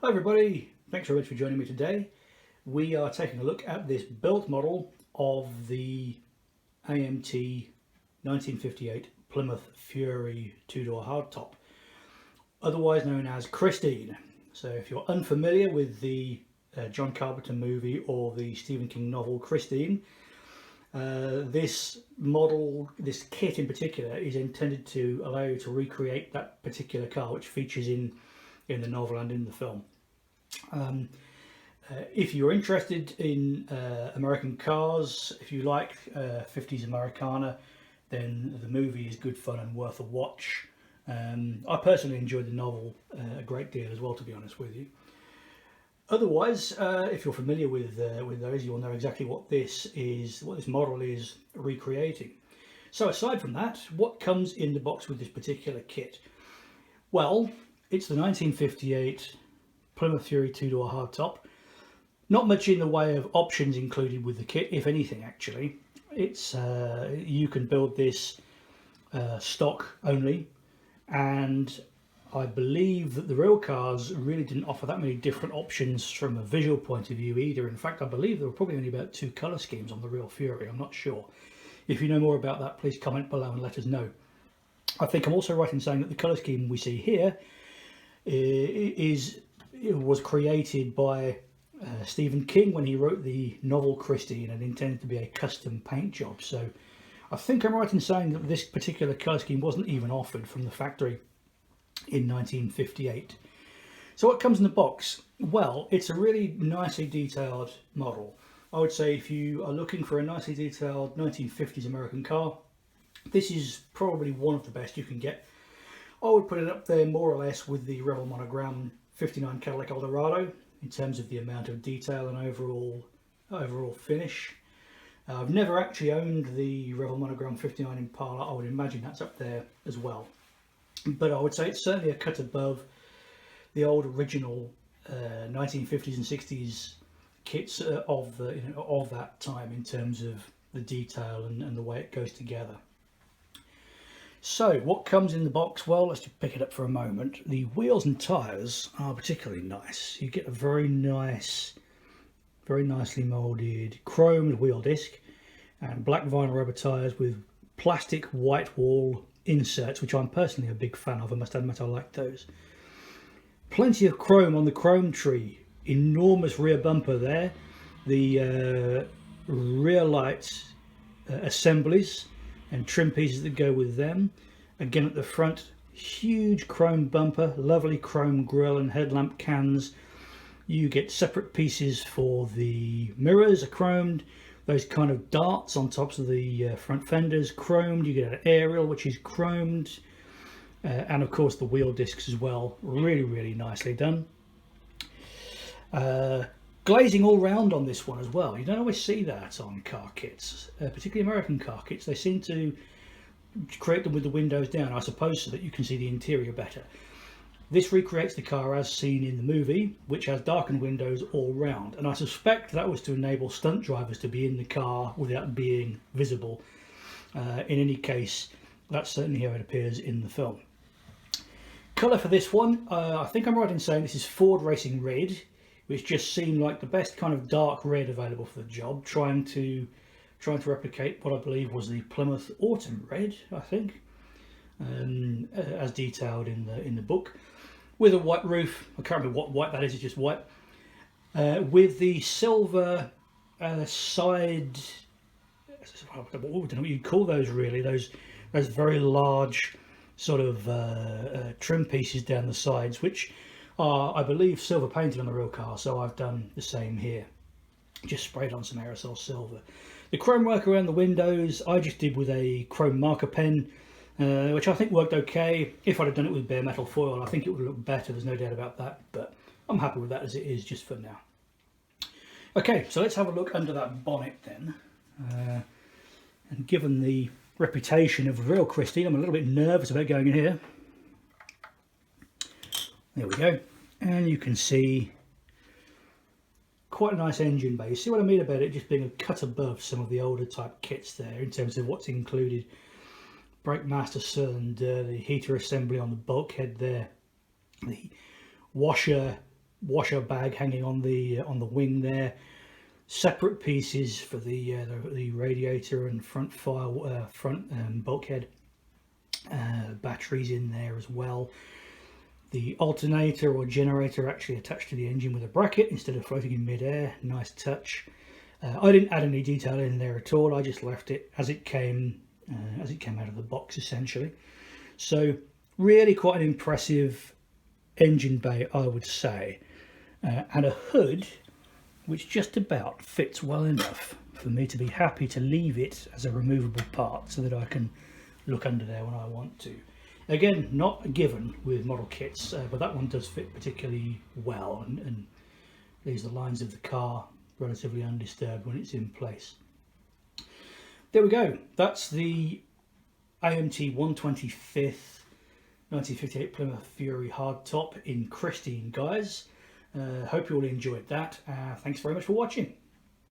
Hi everybody, thanks very much for joining me today. We are taking a look at this build model of the AMT 1958 Plymouth Fury two-door hardtop, otherwise known as Christine. So if you're unfamiliar with the John Carpenter movie or the Stephen King novel Christine, this kit in particular is intended to allow you to recreate that particular car which features in the novel and in the film. If you're interested in American cars, if you like 50s Americana, then the movie is good fun and worth a watch. I personally enjoyed the novel a great deal as well, to be honest with you. Otherwise, if you're familiar with those, you'll know exactly what this model is recreating. So aside from that, what comes in the box with this particular kit? Well, it's the 1958 Plymouth Fury two-door hardtop. Not much in the way of options included with the kit, if anything actually. It's you can build this stock only, and I believe that the real cars really didn't offer that many different options from a visual point of view either. In fact, I believe there were probably only about 2 colour schemes on the real Fury. I'm not sure. If you know more about that, please comment below and let us know. I think I'm also right in saying that the colour scheme we see here was created by Stephen King when he wrote the novel Christine and intended to be a custom paint job. So I think I'm right in saying that this particular colour scheme wasn't even offered from the factory in 1958. So what comes in the box? Well, it's a really nicely detailed model. I would say if you are looking for a nicely detailed 1950s American car, this is probably one of the best you can get. I would put it up there more or less with the Rebel Monogram 59 Cadillac Eldorado in terms of the amount of detail and overall finish. I've never actually owned the Rebel Monogram 59 Impala. I would imagine that's up there as well. But I would say it's certainly a cut above the old original 1950s and 60s kits of that time in terms of the detail and the way it goes together. So what comes in the box? Well, let's just pick it up for a moment. The wheels and tyres are particularly nice. You get a very nicely moulded chromed wheel disc and black vinyl rubber tyres with plastic white wall inserts, which I'm personally a big fan of. I must admit I like those. Plenty of chrome on the chrome tree. Enormous rear bumper there. The rear light assemblies and trim pieces that go with them. Again at the front, huge chrome bumper, lovely chrome grille and headlamp cans. You get separate pieces for the mirrors are chromed. Those kind of darts on tops of the front fenders chromed. You get an aerial which is chromed, and of course the wheel discs as well. Really nicely done. Glazing all round on this one as well. You don't always see that on car kits, particularly American car kits. They seem to create them with the windows down, I suppose, so that you can see the interior better. This recreates the car as seen in the movie, which has darkened windows all round, and I suspect that was to enable stunt drivers to be in the car without being visible. In any case, that's certainly how it appears in the film. Colour for this one, I think I'm right in saying this is Ford Racing Red, which just seemed like the best kind of dark red available for the job, trying to replicate what I believe was the Plymouth Autumn Red, I think, as detailed in the book, with a white roof. I can't remember what white that is. It's just white, with the silver side. I don't know what you'd call those really. Those very large sort of trim pieces down the sides, which are, I believe, silver painted on the real car, so I've done the same here. Just sprayed on some aerosol silver. The chrome work around the windows I just did with a chrome marker pen, which I think worked okay. If I'd have done it with bare metal foil, I think it would look better, there's no doubt about that, but I'm happy with that as it is just for now. Okay, so let's have a look under that bonnet then. And given the reputation of real Christine, I'm a little bit nervous about going in here. There we go, and you can see quite a nice engine bay. You see what I mean about it just being a cut above some of the older type kits there in terms of what's included. Brake master cylinder, the heater assembly on the bulkhead there, the washer washer bag hanging on the wing there. Separate pieces for the radiator and front bulkhead. Batteries in there as well. The alternator or generator actually attached to the engine with a bracket instead of floating in mid-air. Nice touch. I didn't add any detail in there at all. I just left it as it came out of the box, essentially. So really quite an impressive engine bay, I would say, and a hood which just about fits well enough for me to be happy to leave it as a removable part so that I can look under there when I want to. Again, not a given with model kits, but that one does fit particularly well and leaves the lines of the car relatively undisturbed when it's in place. There we go. That's the AMT 125th 1958 Plymouth Fury hardtop in Christine, guys. Hope you all enjoyed that. Thanks very much for watching.